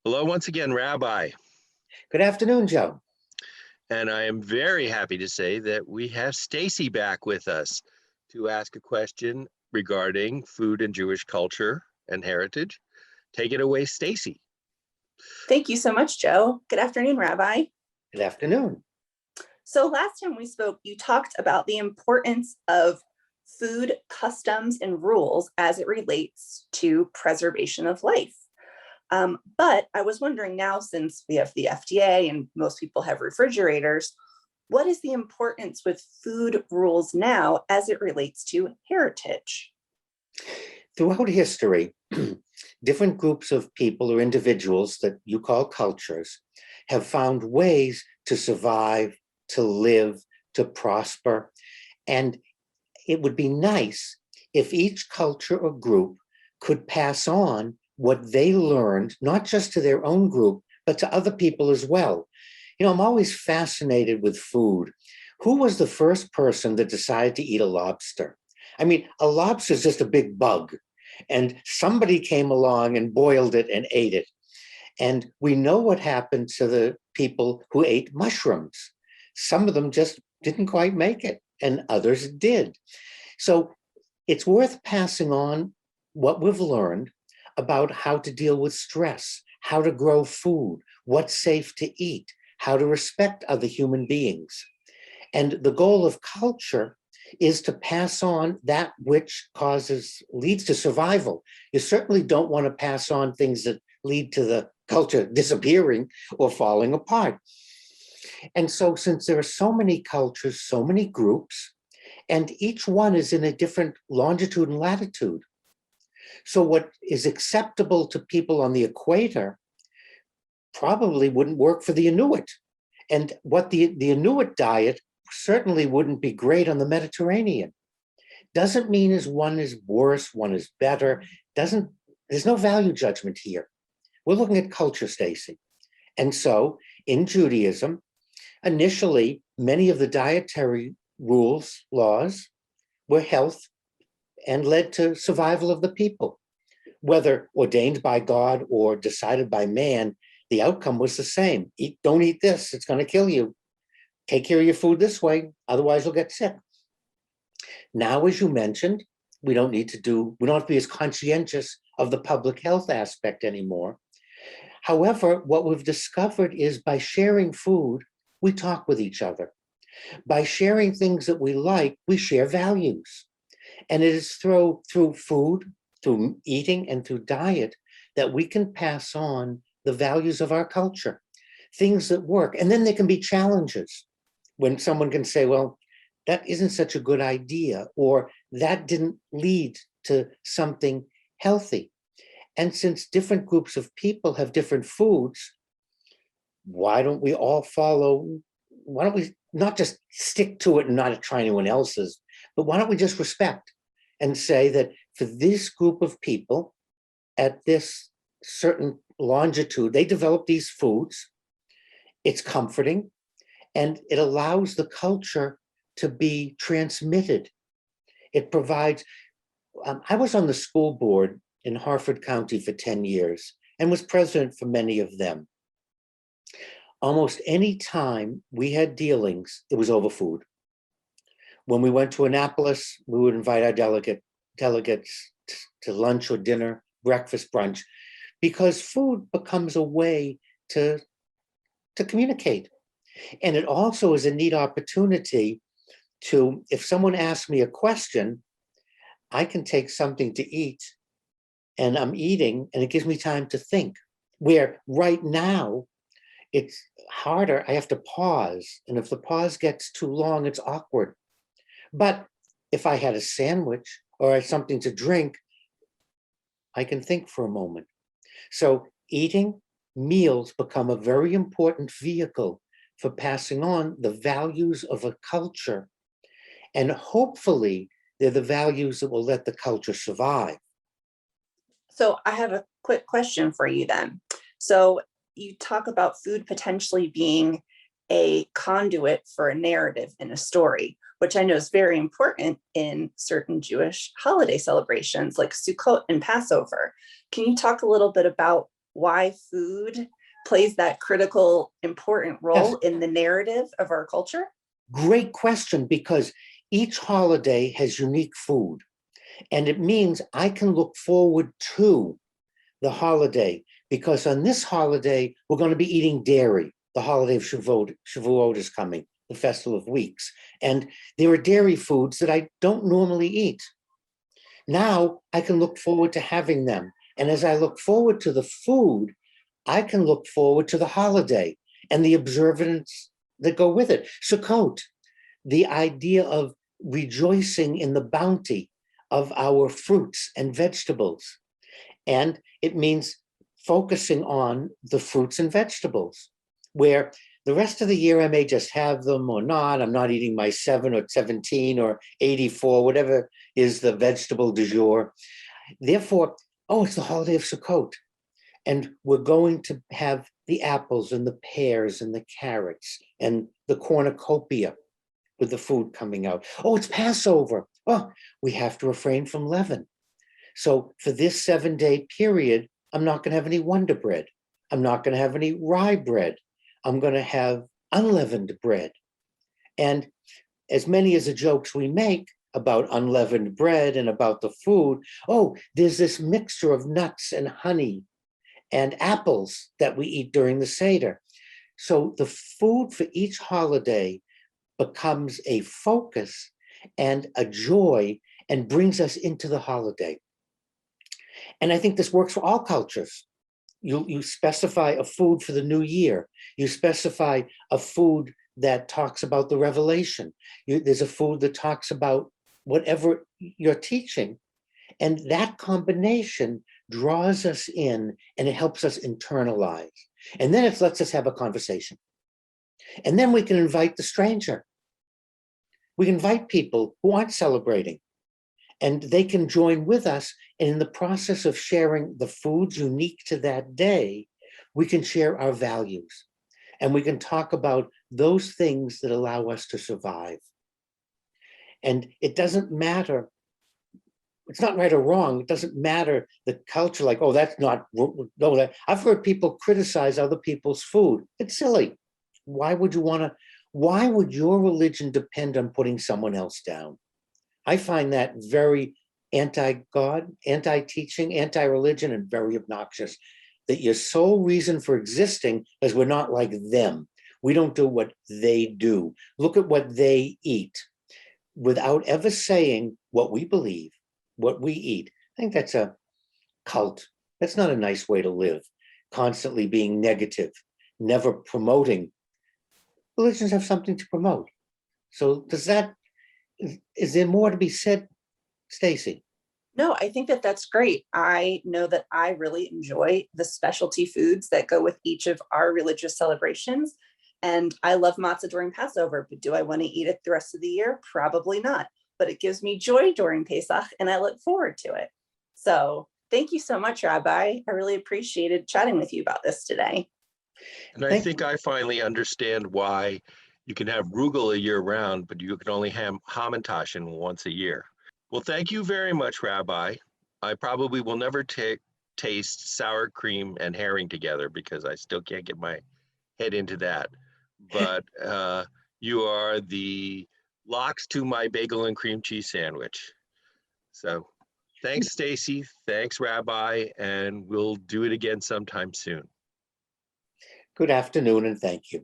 Hello once again, Rabbi. Good afternoon, Joe. And I am very happy to say that we have Stacey back with us to ask a question regarding food and Jewish culture and heritage. Take it away, Stacey. Thank you so much, Joe. Good afternoon, Rabbi. Good afternoon. So last time we spoke, you talked about the importance of food customs and rules as it relates to preservation of life. But I was wondering now, since we have the FDA and most people have refrigerators, what is the importance with food rules now as it relates to heritage? Throughout history, different groups of people or individuals that you call cultures have found ways to survive, to live, to prosper. And it would be nice if each culture or group could pass on what they learned, not just to their own group, but to other people as well. You know, I'm always fascinated with food. Who was the first person that decided to eat a lobster? I mean, a lobster is just a big bug, and somebody came along and boiled it and ate it. And we know what happened to the people who ate mushrooms. Some of them just didn't quite make it, and others did. So it's worth passing on what we've learned about how to deal with stress, how to grow food, what's safe to eat, how to respect other human beings. And the goal of culture is to pass on that which leads to survival. You certainly don't want to pass on things that lead to the culture disappearing or falling apart. And so since there are so many cultures, so many groups, and each one is in a different longitude and latitude. So what is acceptable to people on the equator probably wouldn't work for the Inuit. And what the Inuit diet certainly wouldn't be great on the Mediterranean. Doesn't mean as one is worse, one is better. There's no value judgment here. We're looking at culture, Stacey. And so in Judaism, initially, many of the dietary rules, laws, were health and led to survival of the people. Whether ordained by God or decided by man, the outcome was the same. Don't eat this, it's going to kill you. Take care of your food this way, otherwise you'll get sick. Now, as you mentioned, we don't have to be as conscientious of the public health aspect anymore. However, what we've discovered is by sharing food, we talk with each other. By sharing things that we like, we share values. And it is through food, through eating, and through diet that we can pass on the values of our culture, things that work. And then there can be challenges when someone can say, well, that isn't such a good idea, or that didn't lead to something healthy. And since different groups of people have different foods, why don't we not just stick to it and not try anyone else's, but why don't we just respect and say that for this group of people at this certain longitude, they develop these foods, it's comforting, and it allows the culture to be transmitted. It provides, I was on the school board in Harford County for 10 years and was president for many of them. Almost any time we had dealings, it was over food. When we went to Annapolis, we would invite our delegates to lunch or dinner, breakfast, brunch, because food becomes a way to communicate. And it also is a neat opportunity to, if someone asks me a question, I can take something to eat and I'm eating and it gives me time to think. Where right now, it's harder, I have to pause. And if the pause gets too long, it's awkward. But if I had a sandwich or something to drink, I can think for a moment. So eating, meals become a very important vehicle for passing on the values of a culture. And hopefully they're the values that will let the culture survive. So I have a quick question for you then. So you talk about food potentially being a conduit for a narrative in a story, which I know is very important in certain Jewish holiday celebrations like Sukkot and Passover. Can you talk a little bit about why food plays that critical, important role in the narrative of our culture? Great question, because each holiday has unique food. And it means I can look forward to the holiday, because on this holiday, we're going to be eating dairy. The holiday of Shavuot is coming, the Festival of Weeks. And there are dairy foods that I don't normally eat. Now I can look forward to having them. And as I look forward to the food, I can look forward to the holiday and the observance that go with it. Sukkot, the idea of rejoicing in the bounty of our fruits and vegetables. And it means focusing on the fruits and vegetables, where the rest of the year I may just have them or not. I'm not eating my 7 or 17 or 84, whatever is the vegetable du jour. Therefore, it's the holiday of Sukkot. And we're going to have the apples and the pears and the carrots and the cornucopia with the food coming out. It's Passover. We have to refrain from leaven. So for this 7-day period, I'm not going to have any Wonder Bread. I'm not going to have any rye bread. I'm going to have unleavened bread. And as many as the jokes we make about unleavened bread and about the food, there's this mixture of nuts and honey and apples that we eat during the Seder. So the food for each holiday becomes a focus and a joy and brings us into the holiday. And I think this works for all cultures. You specify a food for the new year. You specify a food that talks about the revelation. There's a food that talks about whatever you're teaching. And that combination draws us in and it helps us internalize. And then it lets us have a conversation. And then we can invite the stranger. We invite people who aren't celebrating, and they can join with us. And in the process of sharing the foods unique to that day, we can share our values and we can talk about those things that allow us to survive. And it doesn't matter. It's not right or wrong. It doesn't matter the culture, like, that's not, no, that. I've heard people criticize other people's food. It's silly. Why would your religion depend on putting someone else down? I find that very anti-God, anti-teaching, anti-religion, and very obnoxious. That your sole reason for existing is we're not like them. We don't do what they do. Look at what they eat, without ever saying what we believe, what we eat. I think that's a cult. That's not a nice way to live. Constantly being negative, never promoting. Religions have something to promote. So is there more to be said, Stacey? No, I think that that's great. I know that I really enjoy the specialty foods that go with each of our religious celebrations. And I love matzah during Passover, but do I want to eat it the rest of the year? Probably not. But it gives me joy during Pesach and I look forward to it. So thank you so much, Rabbi. I really appreciated chatting with you about this today. And I think I finally understand why you can have rugula year round, but you can only have hamantaschen once a year. Well, thank you very much, Rabbi. I probably will never taste sour cream and herring together because I still can't get my head into that. But you are the locks to my bagel and cream cheese sandwich. So thanks, Stacey. Thanks, Rabbi. And we'll do it again sometime soon. Good afternoon, and thank you.